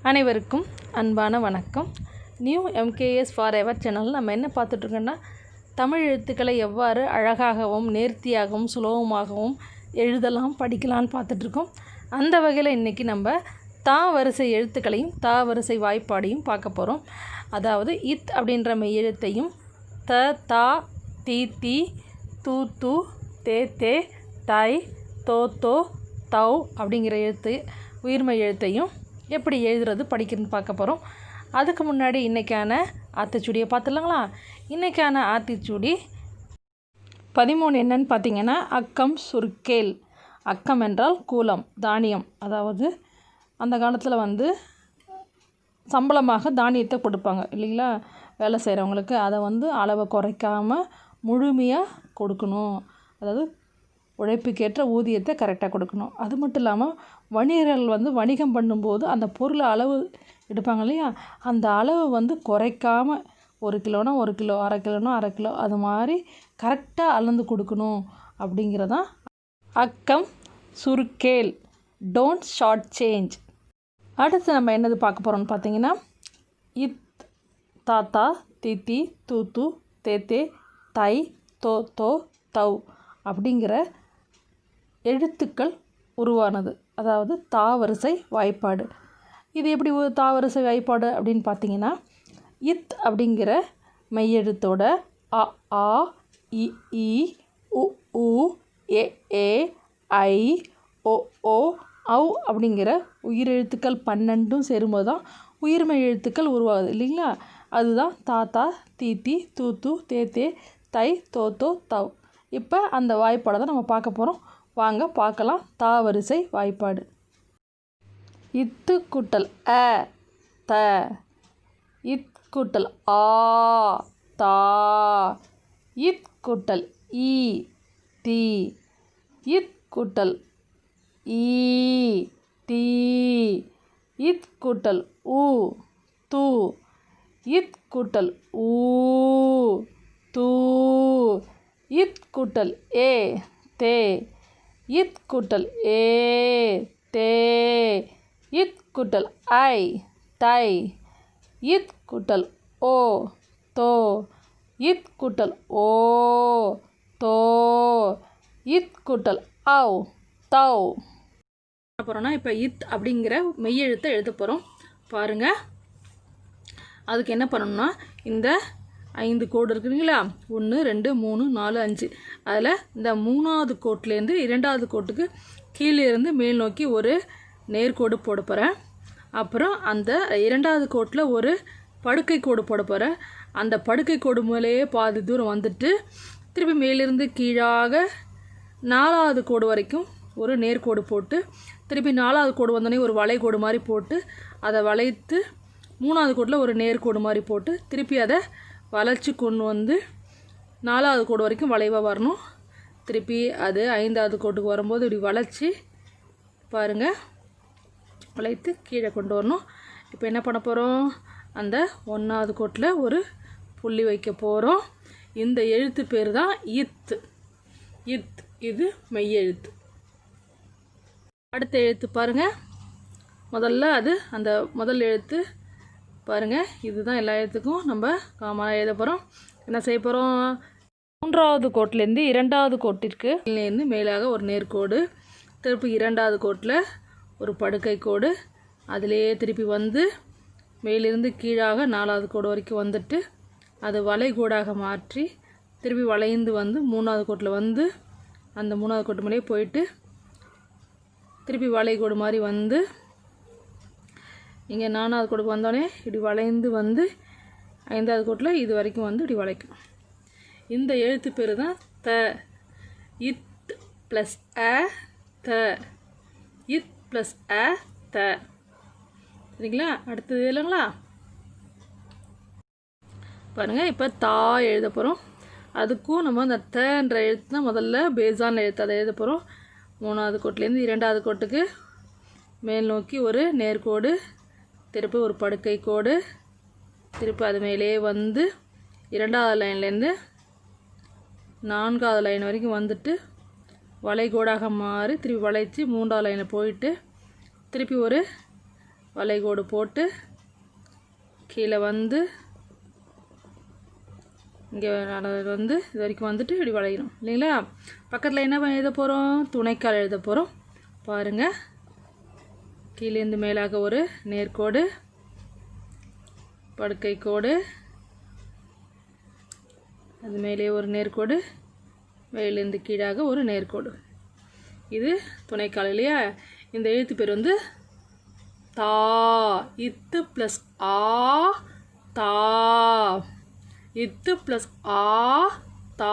அனைவருக்கும் அன்பான வணக்கம். New MKS for ever channel நம்ம என்ன பார்த்துட்ருக்கோன்னா, தமிழ் எழுத்துக்களை எவ்வாறு அழகாகவும் நேர்த்தியாகவும் சுலபமாகவும் எழுதலாம் படிக்கலான்னு பார்த்துட்ருக்கோம். அந்த வகையில் இன்றைக்கி நம்ம தா வரிசை எழுத்துக்களையும் தா வரிசை வாய்ப்பாடையும் பார்க்க போகிறோம். அதாவது இத் அப்படின்ற மெய்யெழுத்தையும் த தா தி தி து து தே தே தை தோ தோ தௌ அப்படிங்கிற எழுத்து உயிர்மெய் எழுத்தையும் எப்படி எழுதுறது படிக்கிறதுன்னு பார்க்க போகிறோம். அதுக்கு முன்னாடி இன்றைக்கான ஆத்திச்சூடியை பார்த்துலாங்களா? இன்றைக்கான ஆத்திச்சூடி 13 என்னன்னு பார்த்தீங்கன்னா, அக்கம் சுருக்கேல். அக்கம் என்றால் கூலம், தானியம். அதாவது அந்த காலத்தில் சம்பளமாக தானியத்தை கொடுப்பாங்க இல்லைங்களா, வேலை செய்கிறவங்களுக்கு. அதை அளவை குறைக்காமல் முழுமையாக கொடுக்கணும். அதாவது உழைப்புக்கேற்ற ஊதியத்தை கரெக்டாக கொடுக்கணும். அது மட்டும் இல்லாமல் வணிகர்கள் வணிகம் பண்ணும்போது அந்த பொருளை அளவு எடுப்பாங்க இல்லையா, அந்த அளவு குறைக்காமல் 1 கிலோனா 1 கிலோ, அரை கிலோனா அரை கிலோ, அது மாதிரி கரெக்டாக அளந்து கொடுக்கணும் அப்படிங்கிறதான் அக்கம் சுருக்கேல். Don't short change. அடுத்து நம்ம என்னது பார்க்க போகிறோம்னு பார்த்தீங்கன்னா, இத் தாத்தா தித்தி தூத்து தேத்தே தை தோ தோ தௌ அப்படிங்கிற எழுத்துக்கள் உருவானது. அதாவது தாவரிசை வாய்ப்பாடு. இது எப்படி ஒரு தாவரிசை வாய்ப்பாடு அப்படின்னு பார்த்தீங்கன்னா, இத் அப்படிங்கிற மெய்யெழுத்தோட அ ஆ இ ஈ உ ஊ ஏ ஏ ஐ ஓ ஓ ஔ அப்படிங்கிற உயிரெழுத்துக்கள் 12 சேரும்போது தான் உயிர்மெய் எழுத்துக்கள் உருவாகுது இல்லைங்களா. அதுதான் தாத்தா தீத்தி தூத்து தேத்தே தை தோ தோ தௌ. இப்போ அந்த வாய்ப்பாடை தான் நம்ம பார்க்க போகிறோம். வாங்க பார்க்கலாம். தாவரிசை வாய்ப்பாடு. இத்து கூட்டல் அ த, இத் கூட்டல் ஆ தா, இத் கூட்டல் ஈ தி, இத் கூட்டல் ஈ தி, இத் கூட்டல் உ து, இத் கூட்டல் ஊ தூ, இத் கூட்டல் ஏ தே, இத் கூட்டல் ஏ தே, இத் கூட்டல் ஐ தை, இத் கூட்டல் ஓ தோ, இத் கூட்டல் ஓ தோ, இத் கூட்டல் ஔ தௌ. என்ன போகிறோன்னா, இப்போ இத் அப்படிங்கிற மெய்யெழுத்தை எழுத போகிறோம். பாருங்கள். அதுக்கு என்ன பண்ணணும்னா, இந்த 5 கோடு இருக்குதுங்களா, 1 2 3 4 5. அதில் இந்த 3வது கோட்லேருந்து 2வது கோட்டுக்கு கீழே இருந்து மேல் நோக்கி ஒரு நேர்கோடு போட போகிறேன். அப்புறம் அந்த 2வது கோட்டில் ஒரு படுக்கை கோடு போட போகிறேன். அந்த படுக்கை கோடு மேலேயே பாதி தூரம் வந்துட்டு திருப்பி மேலிருந்து கீழாக 4வது கோடு வரைக்கும் ஒரு நேர்கோடு போட்டு, திருப்பி 4வது கோடு வந்தோடனே ஒரு வளைகோடு மாதிரி போட்டு, அதை வளைத்து 3வது கோட்டில் ஒரு நேர்கோடு மாதிரி போட்டு, திருப்பி அதை வளைச்சி கொண்டு 4வது கோடு வரைக்கும் வளைவாக வரணும். திருப்பி அது 5வது கோட்டுக்கு வரும்போது இப்படி வளைச்சி பாருங்கள், வளைத்து கீழே கொண்டு வரணும். இப்போ என்ன பண்ண போகிறோம், அந்த 1வது கோட்டில் ஒரு புள்ளி வைக்க போகிறோம். இந்த எழுத்து பேர் தான் இத். இத் இது மெய்யெழுத்து. அடுத்த எழுத்து பாருங்கள். முதல்ல அந்த முதல் எழுத்து பாருங்கள். இதுதான் எல்லா எழுத்துக்கும் நம்ம காமனாக எழுத போகிறோம். என்ன செய்ய போகிறோம், 3வது கோட்டிலேருந்து 2வது கோட்டிற்கு இருந்து மேலாக ஒரு நேர்கோடு, திருப்பி 2வது கோட்டில் ஒரு படுக்கை கோடு, அதிலேயே திருப்பி மேலிருந்து கீழாக 4வது கோடு வரைக்கும் வந்துட்டு அது வளைகோடாக மாற்றி திருப்பி வளைந்து 3வது கோட்டில் அந்த 3வது கோட்டு மேலேயே போயிட்டு திருப்பி வளைகோடு மாதிரி இங்கே 4வது கோட்டுக்கு வந்தோடனே இப்படி வளைந்து 5வது கோட்டில் இது வரைக்கும் இப்படி வளைக்கணும். இந்த எழுத்து பேர் தான் த. இத் ப்ளஸ் அ த, இத் ப்ளஸ் அ த. சரிங்களா? அடுத்தது இல்லைங்களா, பாருங்கள். இப்போ தா எழுத போகிறோம். அதுக்கும் நம்ம அந்த தன்ற எழுத்து தான் முதல்ல பேஸான எழுத்து, அதை எழுத போகிறோம். 3வது கோட்டிலேருந்து 2வது கோட்டுக்கு மேல் நோக்கி ஒரு நேர்கோடு, திருப்பி ஒரு படுக்கை கோடு, திருப்பி அது மேலே 2வது லைன்லேருந்து 4வது லைன் வரைக்கும் வந்துட்டு வளைகோடாக மாறி திருப்பி வளைச்சி 3வது லைனில் போயிட்டு திருப்பி ஒரு வளைகோடு போட்டு கீழே வந்து இங்கே வந்து இது வரைக்கும் வந்துட்டு இப்படி வளையணும் இல்லைங்களா. பக்கத்தில் என்ன எழுத போகிறோம், துணைக்கால் எழுத போகிறோம். பாருங்கள், கீழேருந்து மேலாக ஒரு நேர்கோடு, படுக்கை கோடு, அது மேலே ஒரு நேர்கோடு, மேலேருந்து கீழாக ஒரு நேர்கோடு. இது துணைக்கால் இல்லையா. இந்த எழுத்து பேர் வந்து தா. இத்து ப்ளஸ் ஆ தா. இத்து ப்ளஸ் ஆ தா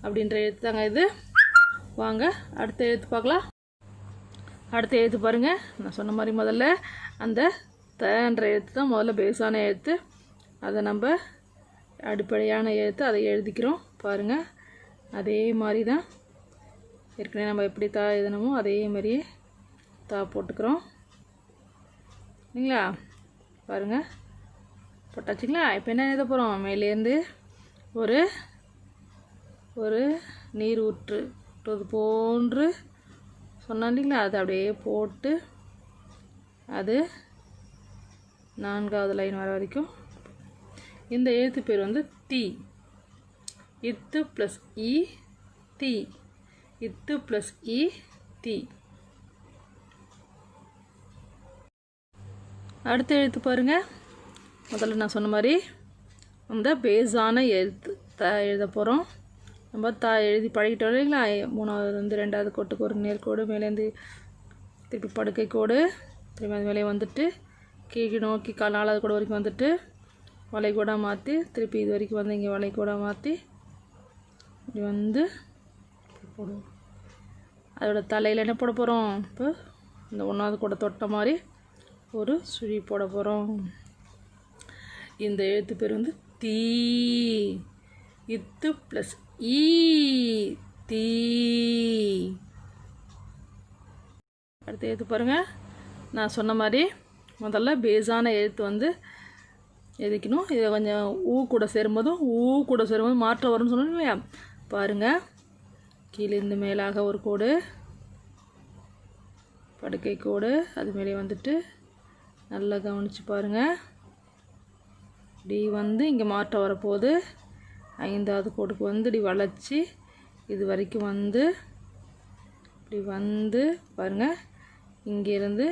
அப்படின்ற எழுத்து தாங்க இது. வாங்க அடுத்த எழுத்து பார்க்கலாம். அடுத்த எழுத்து பாருங்கள். நான் சொன்ன மாதிரி முதல்ல அந்த தன்ற எழுத்து தான் முதல்ல பேஸான எழுத்து. அதை நம்ம அடிப்படையான எழுத்து, அதை எழுதிக்கிறோம். பாருங்கள், அதே மாதிரி தான் ஏற்கனவே நம்ம எப்படி தா எழுதணுமோ அதே மாதிரியே தா போட்டுக்கிறோம் இல்லைங்களா. பாருங்கள், போட்டாச்சுங்களா. இப்போ என்ன எழுத போகிறோம், மேலேருந்து ஒரு ஒரு நீர் ஊற்றுவது போன்று சொன்னோம் இல்லைங்களா. அதை அப்படியே போட்டு அது 4வது லைன் வர வரைக்கும். இந்த எழுத்து பேர் வந்து தி. இத்து ப்ளஸ் இ தி. இத்து ப்ளஸ் இ தி. அடுத்த எழுத்து பாருங்கள். முதல்ல நான் சொன்ன மாதிரி அந்த பேஸான எழுத்து த எழுத போகிறோம். நம்ம தா எழுதி பழகிட்டோம் இல்லைங்களா. 3வது 2வது கோட்டுக்கு ஒரு நேர்கோடு, மேலேருந்து திருப்பி படுக்கை கோடு, திருப்பி அது மேலே வந்துட்டு கீழே நோக்கி 4வது கோடு வரைக்கும் வந்துட்டு வளைகோடாக மாற்றி திருப்பி இது வரைக்கும் வந்து இங்கே வளைகோடாக மாற்றி இப்படி வந்து போடுவோம். அதோட தலையில் என்ன போட போகிறோம், இப்போ இந்த 1வது கோடை தொட்ட மாதிரி ஒரு சுழி போட போகிறோம். இந்த எழுத்து பேர் வந்து தீ. இத்து ப்ளஸ் ஈ தீ. அடுத்த எழுத்து பாருங்கள். நான் சொன்ன மாதிரி முதல்ல பேஸான எழுத்து வந்து எழுதிக்கணும். இதை கொஞ்சம் ஊ கூட சேரும்போது மாற்றம் வரும்னு சொன்னோம் இல்லையா. பாருங்கள், கீழேருந்து மேலாக ஒரு கோடு, படுக்கை கோடு, அது மேலே வந்துட்டு நல்லா கவனித்து பாருங்கள். இப்படி வந்து இங்கே மாற்றம் வரப்போகுது. 5வது கோடுக்கு வந்து இப்படி வளைச்சி இது வரைக்கும் வந்து இப்படி வந்து பாருங்கள், இங்கேருந்து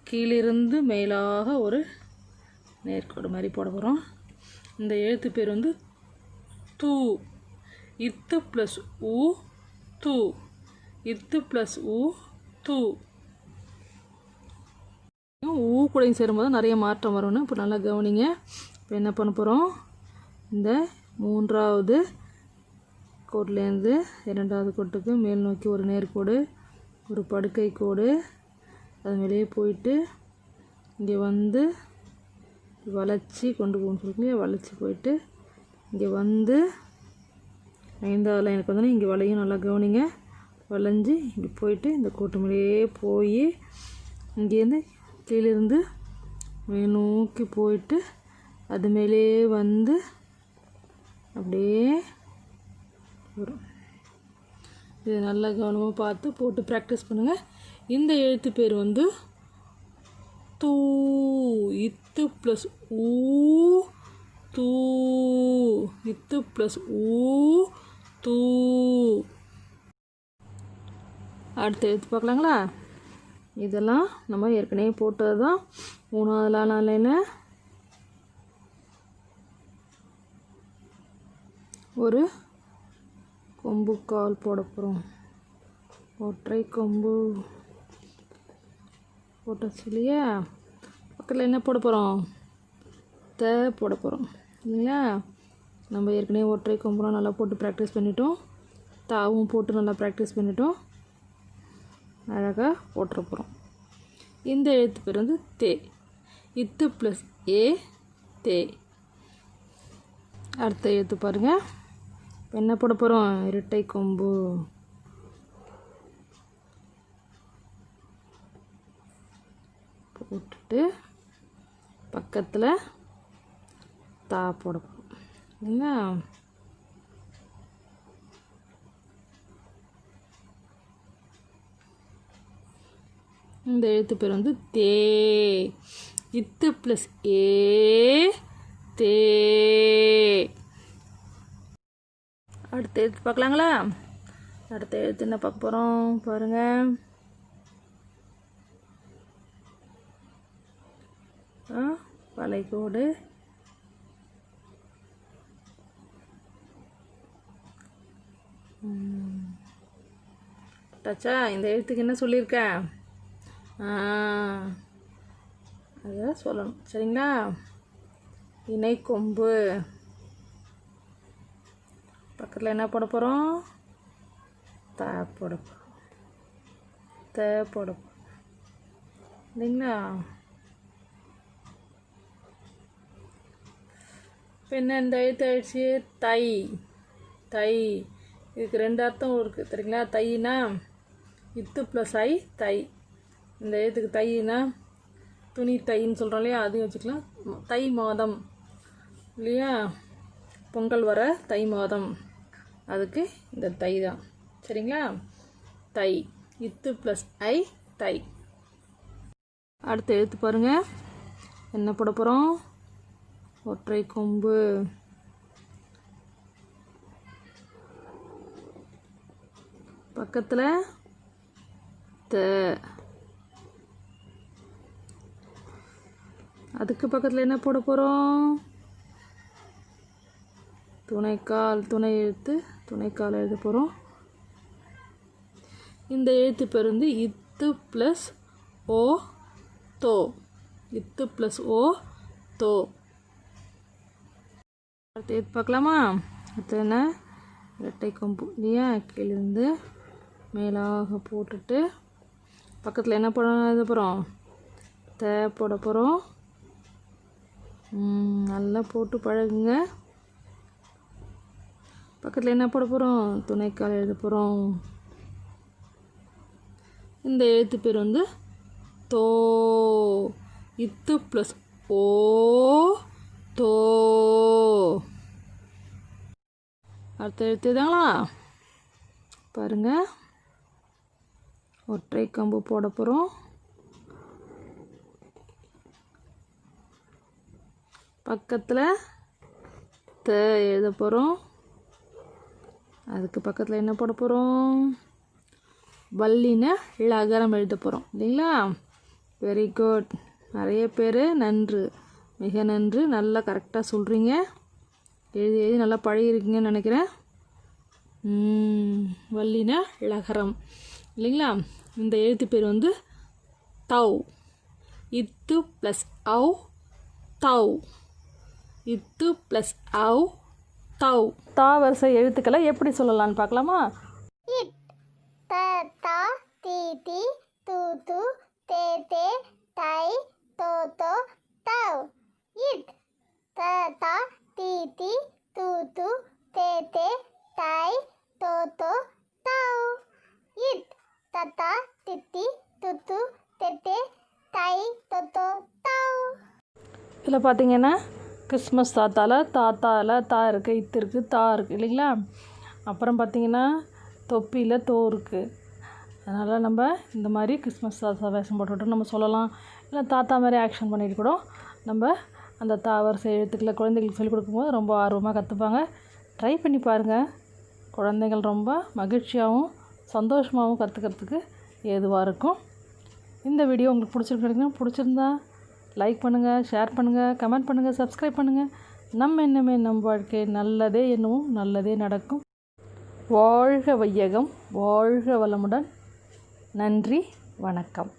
கீழிருந்து மேலாக ஒரு நேர்கோடு மாதிரி போட போகிறோம். இந்த எழுத்து பேர் வந்து தூ. இத்து ப்ளஸ் ஊ தூ. இத்து ப்ளஸ் ஊ தூ. ஊ கூடையும் சேரும்போது நிறைய மாற்றம் வரும்னு இப்போ நல்லா கவனிங்க. இப்போ என்ன பண்ண போகிறோம், இந்த 3வது கோட்லேருந்து 2வது கோட்டுக்கு மேல் நோக்கி ஒரு நேர்கோடு, ஒரு படுக்கை கோடு, அது மேலேயே போயிட்டு இங்கே வந்து வளைச்சி கொண்டு போகணும்னு சொல்லிட்டு வளைச்சி போயிட்டு இங்கே வந்து 5வது லைனுக்கு வந்தோன்னே இங்கே வளையும். நல்லா கவனிங்க. வளைஞ்சி இங்கே போயிட்டு இந்த கோட்டு மேலேயே போய் இங்கேருந்து கீழிருந்து மேல் நோக்கி போயிட்டு அது மேலேயே வந்து அப்படியே வரும். இது நல்லா கவனமாக பார்த்து போட்டு ப்ராக்டிஸ் பண்ணுங்கள். இந்த எழுத்து பேர் வந்து தூ. இத்து ப்ளஸ் ஊ தூ. இத்து ப்ளஸ் ஊ தூ. அடுத்த எழுத்து பார்க்கலாங்களா. இதெல்லாம் நம்ம ஏற்கனவே போட்டது தான். 3வது லைனில் ஒரு கொம்பு கால் போட போகிறோம். ஒற்றை கொம்பு போட்டாச்சு இல்லையா. பக்கத்தில் என்ன போட போகிறோம், த போட போகிறோம் இல்லையா. நம்ம ஏற்கனவே ஒற்றை கொம்புலாம் நல்லா போட்டு ப்ராக்டிஸ் பண்ணிட்டோம். தாவும் போட்டு நல்லா ப்ராக்டிஸ் பண்ணிட்டோம். அழகாக போட்டுற போகிறோம். இந்த எழுத்து பேர் வந்து தே. இத்து ப்ளஸ் ஏ தே. அடுத்த எழுத்து பாருங்கள். என்ன போட போகிறோம், இரட்டை கொம்பு. போட்டுட்டு பக்கத்தில் தா போட போகிறோம் இல்லைங்களா. இந்த எழுத்து பேர் வந்து தே. இத்து ப்ளஸ் ஏ தே. அடுத்த எழுத்து பார்க்கலாங்களா? அடுத்த எழுத்து என்ன பார்க்க போகிறோம் பாருங்கள். வளைகோடு. டச்சா இந்த எழுத்துக்கு என்ன சொல்லியிருக்கேன்? அதை சொல்லணும் சரிங்களா? இணை கொம்பு. பக்கத்தில் என்ன போட போகிறோம்? த போட போகிறோம். த போட போகிறோம் இல்லைங்களா? இப்போ என்ன இந்த எழுத்து ஆயிடுச்சு? தை. தை. இதுக்கு 2 அர்த்தம் இருக்குது சரிங்களா? தைனா இத்து ப்ளஸ் ஐ தை. இந்த எழுத்துக்கு தைனா துணி தைன்னு சொல்கிறோம் இல்லையா, அதையும் வச்சுக்கலாம். தை மாதம் இல்லையா, பொங்கல் வர தை மாதம், அதுக்கு இந்த தை தான் சரிங்களா? தை. இத்து ப்ளஸ் ஐ தை. அடுத்த எழுத்து பாருங்கள். என்ன போட போகிறோம்? ஒற்றை கொம்பு. பக்கத்தில் த. அதுக்கு பக்கத்தில் என்ன போட போகிறோம்? துணைக்கால். துணை எழுத்து துணைக்கால் எழுத போகிறோம். இந்த எழுத்து பேர் வந்து இத்து ப்ளஸ் ஓ தோ. இத்து ப்ளஸ் ஓ தோ. அடுத்து எழுத்து பார்க்கலாமா? அடுத்து என்ன? இரட்டை கொம்பு இல்லையா? கீழிருந்து மேலாக போட்டுட்டு பக்கத்தில் என்ன போட எழுத போகிறோம்? த போட போகிறோம். நல்லா போட்டு பழகுங்க. பக்கத்தில் என்ன போட போகிறோம்? துணைக்கால் எழுத போகிறோம். இந்த எழுத்து பேர் வந்து தோ. இத்து ப்ளஸ் ஓ தோ. அடுத்த எழுத்து தாங்களா பாருங்கள். ஒற்றை கம்பு போட போகிறோம். பக்கத்தில் த எழுத போகிறோம். அதுக்கு பக்கத்தில் என்ன போட போகிறோம்? வல்லின லகரம் எழுத போகிறோம் இல்லைங்களா? Very good. நிறைய பேர் நன்று, மிக நன்று. நல்லா கரெக்டாக சொல்கிறீங்க. எழுதி எழுதி நல்லா பழகிருக்கீங்கன்னு நினைக்கிறேன். வல்லின லகரம் இல்லைங்களா? இந்த எழுத்து பேர் வந்து தௌ. இத்து ப்ளஸ் ஔ தௌ. இத்து ப்ளஸ் ஔ தௌ. தா வரிசை எழுத்துக்களை எப்படி சொல்லலான்னு பார்க்கலாமா? இட் த தா தி தி து து தே தே தை தோ தோ தௌ. இட் த தா தி தி து து தே தே தை தோ தோ தௌ. இட் த தா தி தி து து தே தே தை தோ தோ தௌ. இதில் பார்த்தீங்கன்னா கிறிஸ்மஸ் தாத்தாவில் தா இருக்குது, இத்து இருக்குது, தா இருக்குது இல்லைங்களா? அப்புறம் பார்த்திங்கன்னா தொப்பியில் தோ இருக்குது. அதனால் நம்ம இந்த மாதிரி கிறிஸ்மஸ் தாத்தா வேஷம் போட்டுவிட்டு நம்ம சொல்லலாம். இல்லை தாத்தா மாதிரி ஆக்ஷன் பண்ணிட்டு கூட நம்ம அந்த தா வரிசை எழுத்துக்களை குழந்தைகளுக்கு சொல்லிக் கொடுக்கும்போது ரொம்ப ஆர்வமாக கற்றுப்பாங்க. ட்ரை பண்ணி பாருங்கள். குழந்தைகள் ரொம்ப மகிழ்ச்சியாகவும் சந்தோஷமாகவும் கற்றுக்கிறதுக்கு ஏதுவாக இருக்கும். இந்த வீடியோ உங்களுக்கு பிடிச்சிருந்தா லைக் பண்ணுங்கள், ஷேர் பண்ணுங்கள், கமெண்ட் பண்ணுங்கள், சப்ஸ்கிரைப் பண்ணுங்கள். நம்ம என்னமே நம் வாழ்க்கை நல்லதே என்னவும் நல்லதே நடக்கும். வாழ்க வையகம், வாழ்க வளமுடன். நன்றி, வணக்கம்.